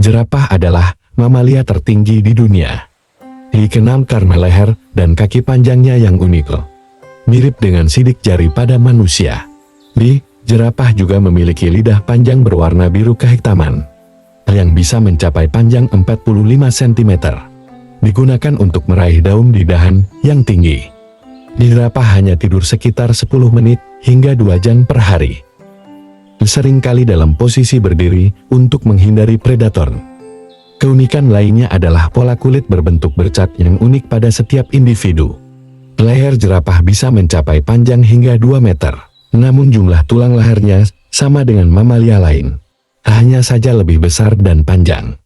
Jerapah adalah mamalia tertinggi di dunia. Dikenal karena leher dan kaki panjangnya yang unik. Mirip dengan sidik jari pada manusia. Jerapah juga memiliki lidah panjang berwarna biru kehitaman yang bisa mencapai panjang 45 cm. Digunakan untuk meraih daun di dahan yang tinggi. Jerapah hanya tidur sekitar 10 menit hingga 2 jam per hari. Seringkali dalam posisi berdiri untuk menghindari predator. Keunikan lainnya adalah pola kulit berbentuk bercat yang unik pada setiap individu. Leher jerapah bisa mencapai panjang hingga 2 meter. Namun jumlah tulang lehernya sama dengan mamalia lain. Hanya saja lebih besar dan panjang.